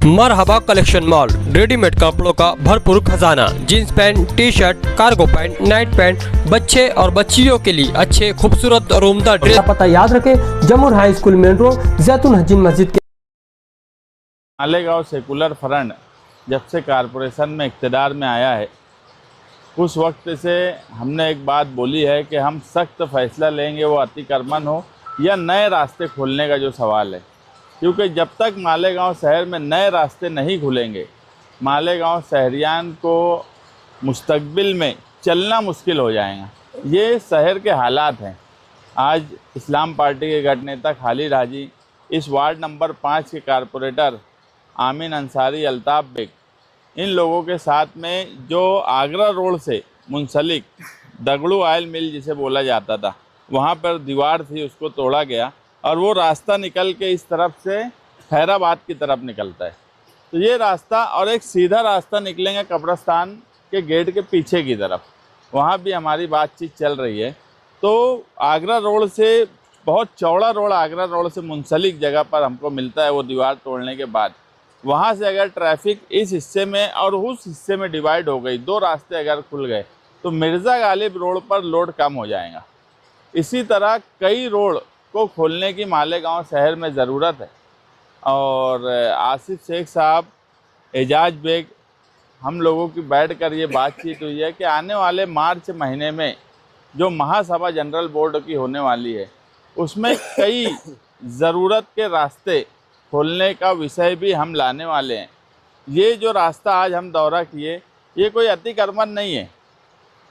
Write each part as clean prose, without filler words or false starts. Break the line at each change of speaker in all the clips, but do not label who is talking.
मरहबा collection mall, readymade कपड़ों का भरपूर खजाना, jeans pant, T shirt, cargo pant, night pant, बच्चे और बच्चियों के लिए अच्छे खूबसूरत और उम्दा ड्रेस। पता याद रखें, जमुर हाई स्कूल मेन रोड, जैतून हजीन मस्जिद के।
मालेगांव सेकुलर फ्रंट जब से कारपोरेशन में इक़्तिदार में आया है, उस वक्त से हमने एक बात बोली है कि हम सख्त फैसला लेंगे, वो अतिक्रमण हो या नए रास्ते खोलने का जो सवाल है। क्योंकि जब तक मालेगांव शहर में नए रास्ते नहीं खुलेंगे, मालेगांव शहरियान को मुस्तकबिल में चलना मुश्किल हो जाएगा। ये शहर के हालात हैं। आज इस्लाम पार्टी के गढ़ नेता खालिद हाजी, इस वार्ड नंबर 5 के कारपोरेटर आमीन अंसारी, अल्ताफ़ बेग, इन लोगों के साथ में जो आगरा रोड से मुंसलिक दगड़ू ऑयल मिल जिसे बोला जाता था, वहाँ पर दीवार थी, उसको तोड़ा गया और वो रास्ता निकल के इस तरफ से खैराबाद की तरफ निकलता है। तो ये रास्ता और एक सीधा रास्ता निकलेंगे कब्रस्तान के गेट के पीछे की तरफ, वहाँ भी हमारी बातचीत चल रही है। तो आगरा रोड से बहुत चौड़ा रोड, आगरा रोड से मुंसलिक जगह पर हमको मिलता है वो दीवार तोड़ने के बाद। वहाँ से अगर ट्रैफिक इस हिस्से में और उस हिस्से में डिवाइड हो गई, दो रास्ते अगर खुल गए, तो मिर्ज़ा गालिब रोड पर लोड कम हो जाएगा। इसी तरह कई रोड को खोलने की मालेगांव शहर में ज़रूरत है। और आसिफ शेख साहब, एजाज बेग, हम लोगों की बैठकर ये बातचीत हुई है कि आने वाले मार्च महीने में जो महासभा जनरल बोर्ड की होने वाली है, उसमें कई ज़रूरत के रास्ते खोलने का विषय भी हम लाने वाले हैं। ये जो रास्ता आज हम दौरा किए, ये कोई अतिक्रमण नहीं है।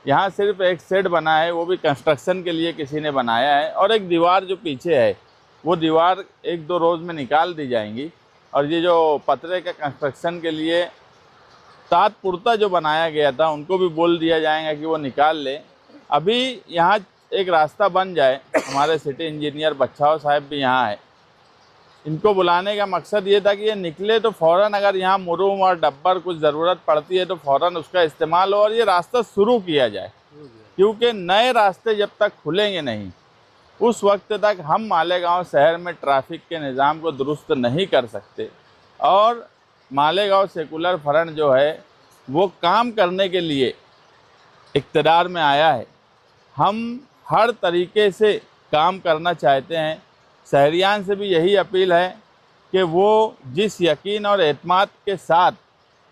यहाँ सिर्फ एक शेड बना है, वो भी कंस्ट्रक्शन के लिए किसी ने बनाया है, और एक दीवार जो पीछे है, वो दीवार 1-2 रोज़ में निकाल दी जाएंगी। और ये जो पतरे के कंस्ट्रक्शन के लिए तात्पुरता जो बनाया गया था, उनको भी बोल दिया जाएगा कि वो निकाल ले। अभी यहाँ एक रास्ता बन जाए, हमारे सिटी इंजीनियर बच्छाव साहब भी यहाँ है, इनको बुलाने का मकसद ये था कि ये निकले तो फ़ौरन अगर यहाँ मुरुम और डब्बर कुछ ज़रूरत पड़ती है तो फ़ौरन उसका इस्तेमाल हो और ये रास्ता शुरू किया जाए। क्योंकि नए रास्ते जब तक खुलेंगे नहीं, उस वक्त तक हम मालेगांव शहर में ट्रैफिक के निज़ाम को दुरुस्त नहीं कर सकते। और मालेगांव सेकुलर फ्रंट जो है वो काम करने के लिए इक़्तिदार में आया है। हम हर तरीके से काम करना चाहते हैं। शहरियान से भी यही अपील है कि वो जिस यकीन और एतमाद के साथ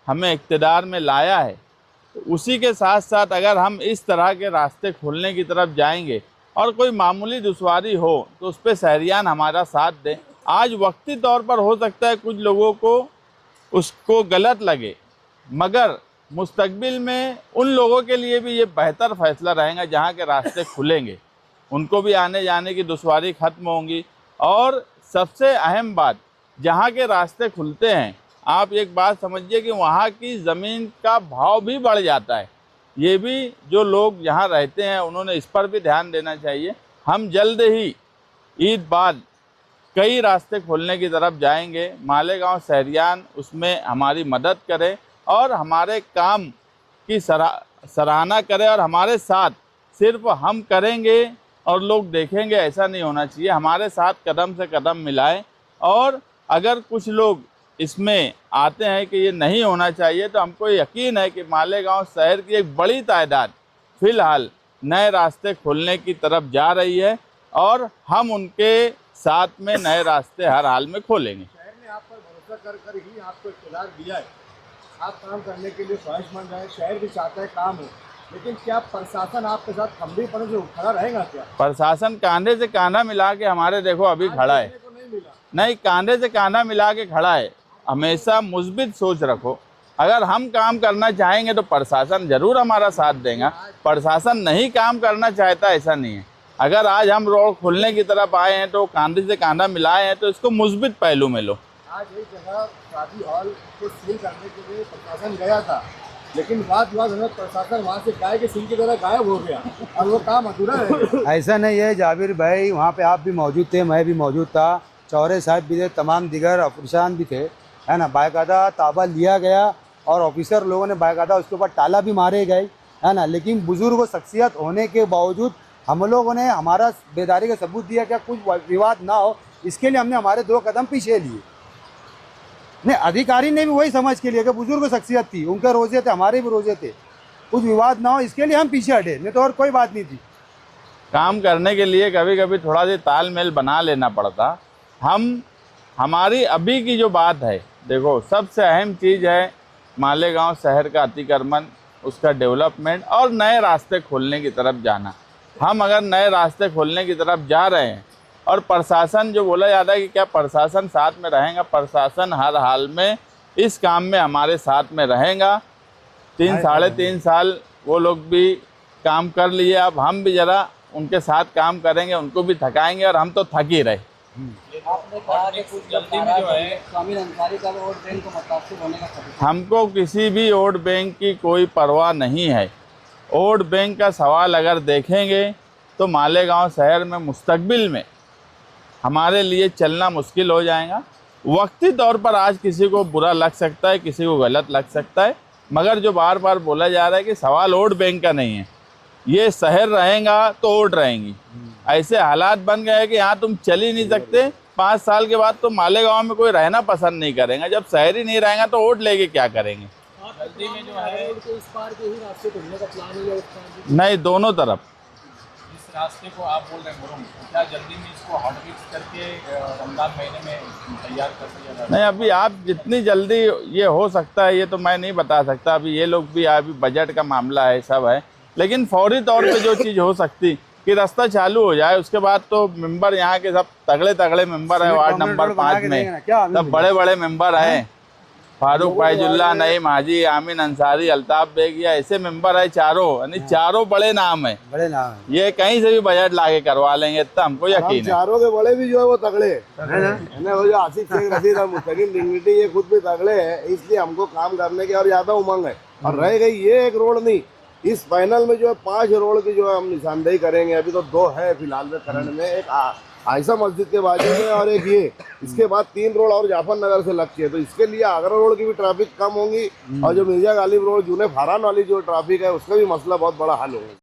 हमें इक़्तिदार में लाया है, तो उसी के साथ साथ अगर हम इस तरह के रास्ते खोलने की तरफ जाएंगे और कोई मामूली दुश्वारी हो तो उस पर शहरियान हमारा साथ दें। आज वक्ती तौर पर हो सकता है कुछ लोगों को उसको गलत लगे, मगर मुस्तकबिल में उन लोगों के लिए भी ये बेहतर फ़ैसला रहेगा जहाँ के रास्ते खुलेंगे, उनको भी आने जाने की दुश्वारी ख़त्म होंगी। और सबसे अहम बात, जहाँ के रास्ते खुलते हैं, आप एक बात समझिए कि वहाँ की ज़मीन का भाव भी बढ़ जाता है। ये भी जो लोग यहाँ रहते हैं उन्होंने इस पर भी ध्यान देना चाहिए। हम जल्द ही ईद बाद कई रास्ते खोलने की तरफ जाएंगे। मालेगांव शहरियान उसमें हमारी मदद करें और हमारे काम की सराहना करें, और हमारे साथ सिर्फ हम करेंगे और लोग देखेंगे ऐसा नहीं होना चाहिए। हमारे साथ कदम से कदम मिलाएं, और अगर कुछ लोग इसमें आते हैं कि ये नहीं होना चाहिए, तो हमको यकीन है कि मालेगांव शहर की एक बड़ी तादाद फ़िलहाल नए रास्ते खोलने की तरफ जा रही है, और हम उनके साथ में नए रास्ते हर हाल में खोलेंगे।
शहर ने आप पर भरोसा कर ही आपको इक़्तिदार दिया है। आप काम करने के लिए ख्वाहिशमंद है, शहर भी चाहता है काम हो, लेकिन क्या प्रशासन आपके साथ खंभीपन से खड़ा रहेगा? क्या प्रशासन
कांधे से कांधा मिला के हमारे देखो अभी खड़ा है? नहीं, कांधे से कांधा मिला के खड़ा है। हमेशा मुस्बित सोच रखो। अगर हम काम करना चाहेंगे तो प्रशासन ज़रूर हमारा साथ देगा। प्रशासन नहीं काम करना चाहता, ऐसा नहीं है। अगर आज हम रोड खोलने की तरफ आए हैं तो कांधे से कांधा मिलाए हैं, तो इसको मुस्बित पहलू में लो।
आज एक जगह शादी हॉल को सील करने के लिए प्रशासन गया था, लेकिन बात प्रशासन वहाँ से गाय के सिंह की तरह गायब हो गया और वो काम अधूरा है।
ऐसा नहीं है जाबिर भाई, वहाँ पे आप भी मौजूद थे, मैं भी मौजूद था, चौरे साहब भी थे, तमाम दिगर अफसरान भी थे, है ना। बाकायदा ताबा लिया गया और ऑफिसर लोगों ने बाकायदा उसके ऊपर ताला भी मारे गए, है ना। लेकिन बुजुर्ग शख्सियत होने के बावजूद हम लोगों ने हमारा बेदारी का सबूत दिया कि कुछ विवाद ना हो, इसके लिए हमने हमारे 2 कदम पीछे लिए। नहीं, अधिकारी ने भी वही समझ के लिए कि बुजुर्ग शख्सियत थी, उनके रोजे थे, हमारे भी रोजे थे, कुछ विवाद ना हो इसके लिए हम पीछे हटे, नहीं तो और कोई बात नहीं थी।
काम करने के लिए कभी कभी थोड़ा सा तालमेल बना लेना पड़ता। हमारी अभी की जो बात है, देखो सबसे अहम चीज़ है मालेगांव शहर का अतिक्रमण, उसका डेवलपमेंट और नए रास्ते खोलने की तरफ जाना। हम अगर नए रास्ते खोलने की तरफ जा रहे हैं और प्रशासन, जो बोला जाता है कि क्या प्रशासन साथ में रहेगा, प्रशासन हर हाल में इस काम में हमारे साथ में रहेगा। 3-3.5 साल वो लोग भी काम कर लिए, अब हम भी ज़रा उनके साथ काम करेंगे, उनको भी थकाएंगे और हम तो थक ही रहे।
आपने कहा कि कुछ जल्दी में जो है स्वामी अंसारी का वोट बैंक को मुतासिर होने का खतरा।
हमको किसी भी वोट बैंक की कोई परवाह नहीं है। वोट बैंक का सवाल अगर देखेंगे तो मालेगांव शहर में मुस्तकबिल में हमारे लिए चलना मुश्किल हो जाएगा। वक्ती तौर पर आज किसी को बुरा लग सकता है, किसी को गलत लग सकता है, मगर जो बार बार बोला जा रहा है कि सवाल वोट बैंक का नहीं है, ये शहर रहेगा तो वोट रहेंगी। ऐसे हालात बन गए हैं कि यहाँ तुम चल ही नहीं सकते। 5 साल के बाद तो मालेगांव में कोई रहना पसंद नहीं करेगा। जब शहर ही नहीं रहेगा तो वोट लेके क्या करेंगे।
जल्दी में जो है इस पार के ही रास्ते ढूंढने का प्लान है या उस पार के?
नहीं, दोनों तरफ।
इस रास्ते को आप बोल रहे हैं मुरुम, क्या जल्दी में इसको हॉट मिक्स करके रमजान महीने में तैयार कर दिया जाए?
नहीं, अभी आप जितनी जल्दी ये हो सकता है ये तो मैं नहीं बता सकता। अभी ये लोग भी अभी बजट का मामला है, सब है, लेकिन फौरी तौर पे जो चीज़ हो सकती कि रास्ता चालू हो जाए। उसके बाद तो मेंबर यहाँ के सब तगड़े मेंबर है वार्ड नंबर 5 में, सब बड़े मेंबर हैं। फारूक फैजुल्ला, नईम हाजी, आमीन अंसारी, अल्ताफ बेग, ये ऐसे मेंबर है चारों, यानी चारों बड़े नाम है,
बड़े नाम।
ये कहीं से भी बजट लाके करवा लेंगे, इतना हमको यकीन है।
चारों के बड़े भी जो है वो तगड़े है, वो जो आसिफ शेख रशीद और मुस्तकिम डिग्निटी, ये खुद भी तगड़े हैं, इसलिए हमको काम करने की और ज्यादा उमंग है। और रह गई ये एक रोड नहीं, इस फाइनल में जो है 5 रोड की जो है हम निशानदेही करेंगे। अभी तो 2 है फिलहाल में करंट में, एक आयशा मस्जिद के बाजू में और एक ये, इसके बाद 3 रोड और जाफर नगर से लगती है, तो इसके लिए आगरा रोड की भी ट्रैफिक कम होगी और जो मिर्जा गालिब रोड जूने फरहान वाली जो ट्रैफिक है उसका भी मसला बहुत बड़ा हल होगा।